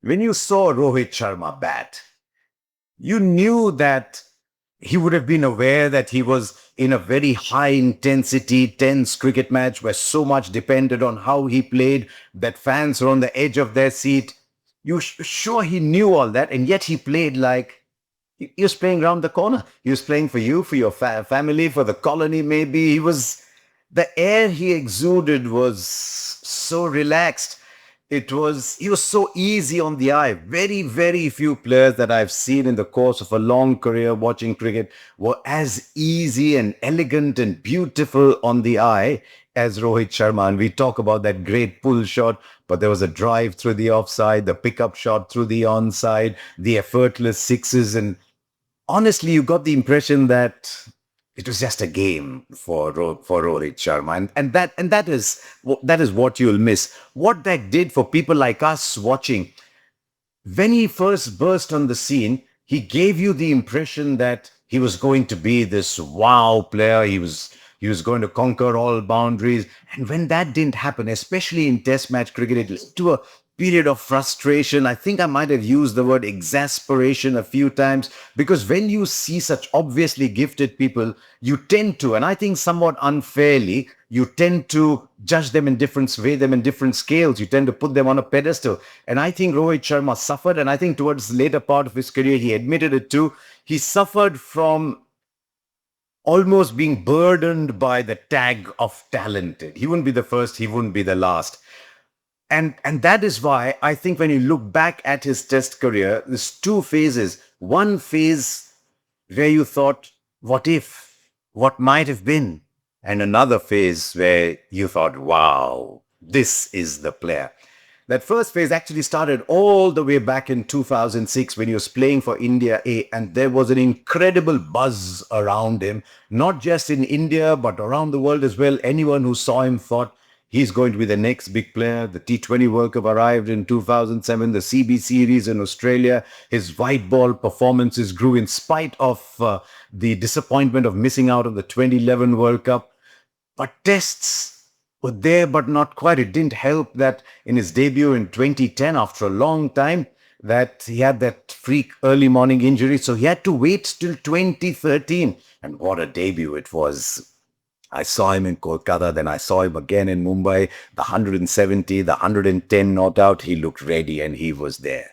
when you saw Rohit Sharma bat, you knew that he would have been aware that he was in a very high intensity, tense cricket match where so much depended on how he played, that fans were on the edge of their seat. Sure he knew all that, and yet he played like he was playing around the corner. He was playing for you, for your family, for the colony, maybe. The air he exuded was so relaxed. He was so easy on the eye. Very, very few players that I've seen in the course of a long career watching cricket were as easy and elegant and beautiful on the eye as Rohit Sharma. And we talk about that great pull shot, but there was a drive through the offside, the pickup shot through the onside, the effortless sixes. And honestly, you got the impression that it was just a game for Rohit Sharma, and that is what you'll miss. What that did for people like us watching, when he first burst on the scene, he gave you the impression that he was going to be this wow player. He was going to conquer all boundaries. And when that didn't happen, especially in Test match cricket, it led to a period of frustration. I think I might have used the word exasperation a few times, because when you see such obviously gifted people, you tend to, and I think somewhat unfairly, you tend to judge them in different, weigh them in different scales. You tend to put them on a pedestal. And I think Rohit Sharma suffered, and I think towards the later part of his career, he admitted it too. He suffered from almost being burdened by the tag of talented. He wouldn't be the first, he wouldn't be the last. And that is why I think when you look back at his test career, there's two phases. One phase where you thought, what if? What might have been? And another phase where you thought, wow, this is the player. That first phase actually started all the way back in 2006 when he was playing for India A, and there was an incredible buzz around him, not just in India, but around the world as well. Anyone who saw him thought he's going to be the next big player. The T20 World Cup arrived in 2007, the CB series in Australia. His white ball performances grew in spite of the disappointment of missing out on the 2011 World Cup. But tests were there, but not quite. It didn't help that in his debut in 2010, after a long time, that he had that freak early morning injury. So he had to wait till 2013. And what a debut it was. I saw him in Kolkata, then I saw him again in Mumbai, the 170, the 110 not out. He looked ready and he was there.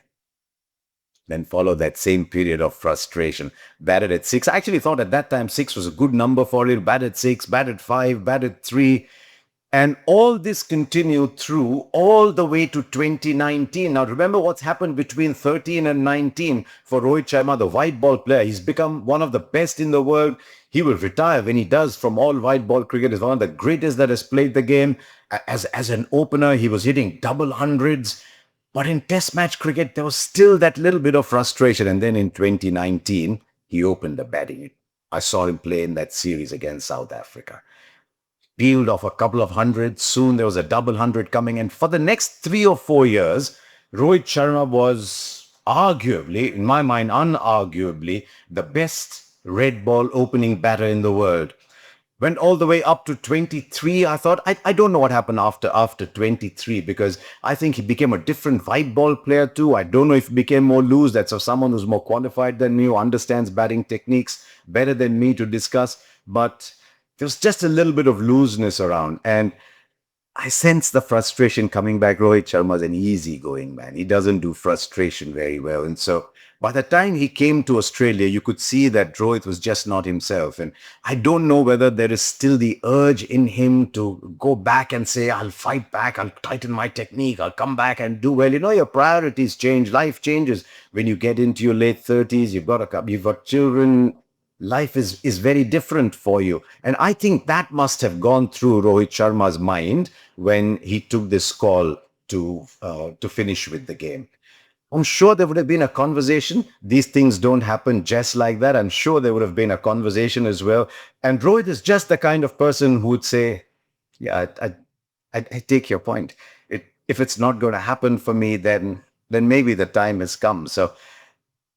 Then followed that same period of frustration. Batted at six. I actually thought at that time six was a good number for him. Batted six, batted five, batted three. And all this continued through all the way to 2019. Now, remember what's happened between 13 and 19 for Rohit Sharma, the white ball player. He's become one of the best in the world. He will retire when he does from all white ball cricket. He's one of the greatest that has played the game. As an opener, he was hitting double hundreds. But in Test match cricket, there was still that little bit of frustration. And then in 2019, he opened the batting. I saw him play in that series against South Africa. Peeled off a couple of hundreds. Soon there was a double hundred coming. And for the next 3 or 4 years, Rohit Sharma was arguably, in my mind, unarguably, the best red ball opening batter in the world. Went all the way up to 23. I thought, I don't know what happened after 23, because I think he became a different white ball player too. I don't know if he became more loose. That's of someone who's more qualified than me, who understands batting techniques better than me to discuss. But there was just a little bit of looseness around. And I sense the frustration coming back. Rohit Sharma's an easygoing man. He doesn't do frustration very well. And so by the time he came to Australia, you could see that Rohit was just not himself. And I don't know whether there is still the urge in him to go back and say, I'll fight back, I'll tighten my technique, I'll come back and do well. You know, your priorities change, life changes. When you get into your late 30s, you've got children, life is very different for you. And I think that must have gone through Rohit Sharma's mind when he took this call to finish with the game. I'm sure there would have been a conversation. These things don't happen just like that. I'm sure there would have been a conversation as well. And Rohit is just the kind of person who would say, yeah, I take your point. If it's not going to happen for me, then maybe the time has come. So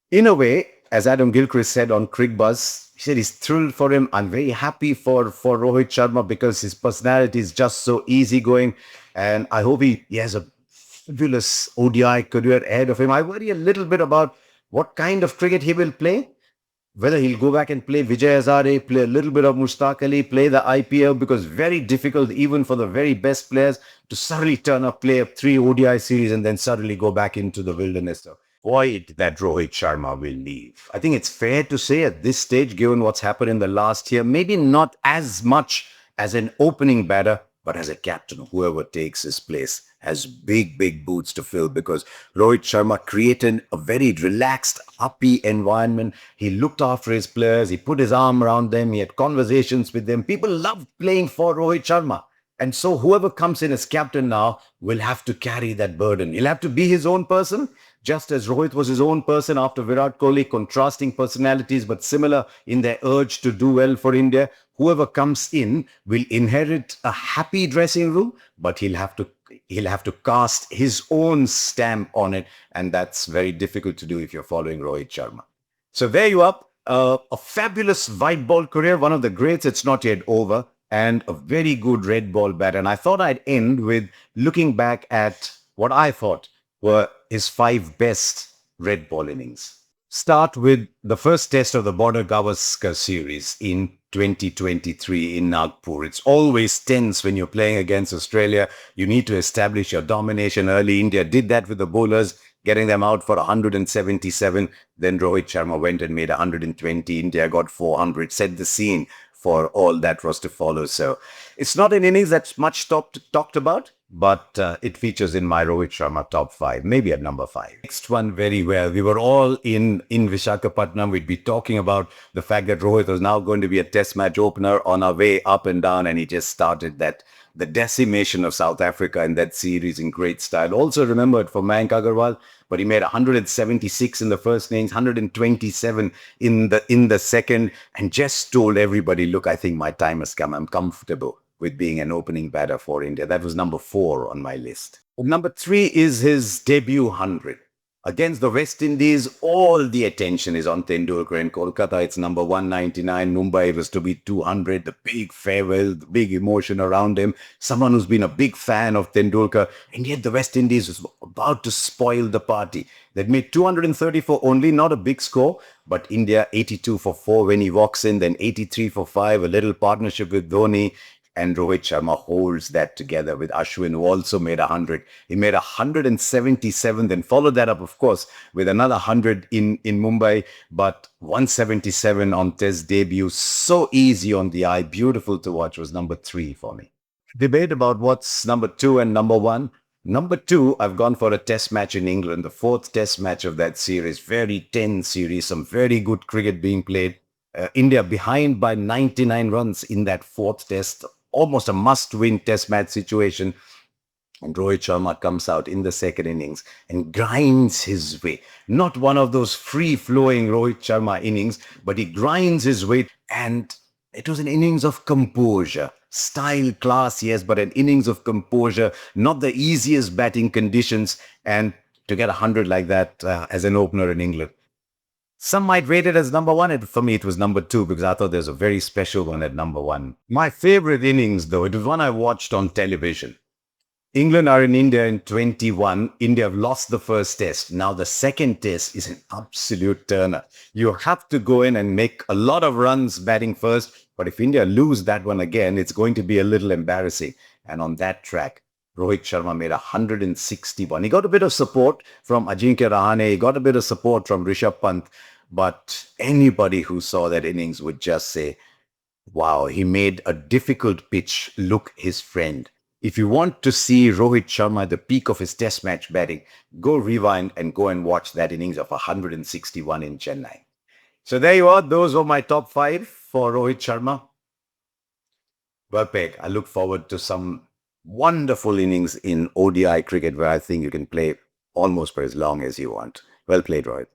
in a way, as Adam Gilchrist said on Crickbuzz, he said he's thrilled for him. I'm very happy for Rohit Sharma because his personality is just so easygoing. And I hope he has a fabulous ODI career ahead of him. I worry a little bit about what kind of cricket he will play, whether he'll go back and play Vijay Hazare, play a little bit of Mushtaq Ali, play the IPL, because very difficult even for the very best players to suddenly turn up, play a three ODI series and then suddenly go back into the wilderness. So void that Rohit Sharma will leave. I think it's fair to say at this stage, given what's happened in the last year, maybe not as much as an opening batter, but as a captain, whoever takes his place has big, big boots to fill, because Rohit Sharma created a very relaxed, happy environment. He looked after his players. He put his arm around them. He had conversations with them. People loved playing for Rohit Sharma. And so whoever comes in as captain now will have to carry that burden. He'll have to be his own person, just as Rohit was his own person after Virat Kohli, contrasting personalities but similar in their urge to do well for India. Whoever comes in will inherit a happy dressing room, but he'll have to cast his own stamp on it, and that's very difficult to do if you're following Rohit Sharma. So there you are. A fabulous white ball career, one of the greats. It's not yet over, and a very good red ball bat. And I thought I'd end with looking back at what I thought were his five best red ball innings. Start with the first test of the Border Gavaskar series in 2023 in Nagpur. It's always tense when you're playing against Australia. You need to establish your domination early. India did that with the bowlers, getting them out for 177. Then Rohit Sharma went and made 120. India got 400, set the scene for all that was to follow. So it's not an innings that's much talked about, but it features in my Rohit Sharma top five, maybe at number five. Next one, very well. We were all in Vishakhapatnam. We'd be talking about the fact that Rohit was now going to be a test match opener on our way up and down, and he just started the decimation of South Africa in that series in great style. Also remembered for Mayank Agarwal, but he made 176 in the first innings, 127 in the second, and just told everybody, look, I think my time has come. I'm comfortable with being an opening batter for India. That was number four on my list. Number three is his debut 100. Against the West Indies, all the attention is on Tendulkar. In Kolkata, it's number 199. Mumbai, it was to be 200. The big farewell, the big emotion around him. Someone who's been a big fan of Tendulkar. And yet the West Indies was about to spoil the party. They'd made 234 only, not a big score. But India, 82 for 4 when he walks in. Then 83 for 5, a little partnership with Dhoni. And Rohit Sharma holds that together with Ashwin, who also made 100. He made 177, then followed that up, of course, with another 100 in Mumbai, but 177 on Test debut. So easy on the eye, beautiful to watch, was number three for me. Debate about what's number two and number one. Number two, I've gone for a test match in England, the fourth test match of that series. Very tense series, some very good cricket being played. India behind by 99 runs in that fourth test, almost a must-win test match situation. And Rohit Sharma comes out in the second innings and grinds his way. Not one of those free-flowing Rohit Sharma innings, but he grinds his way. And it was an innings of composure. Style, class, yes, but an innings of composure. Not the easiest batting conditions. And to get 100 like that as an opener in England. Some might rate it as number one. For me, it was number two because I thought there's a very special one at number one. My favorite innings, though, it was one I watched on television. England are in India in 21. India have lost the first test. Now the second test is an absolute turner. You have to go in and make a lot of runs batting first. But if India lose that one again, it's going to be a little embarrassing. And on that track, Rohit Sharma made 161. He got a bit of support from Ajinkya Rahane. He got a bit of support from Rishabh Pant. But anybody who saw that innings would just say, wow, he made a difficult pitch look his friend. If you want to see Rohit Sharma at the peak of his test match batting, go rewind and go and watch that innings of 161 in Chennai. So there you are. Those were my top five for Rohit Sharma. Well played. I look forward to some wonderful innings in ODI cricket where I think you can play almost for as long as you want. Well played, Rohit.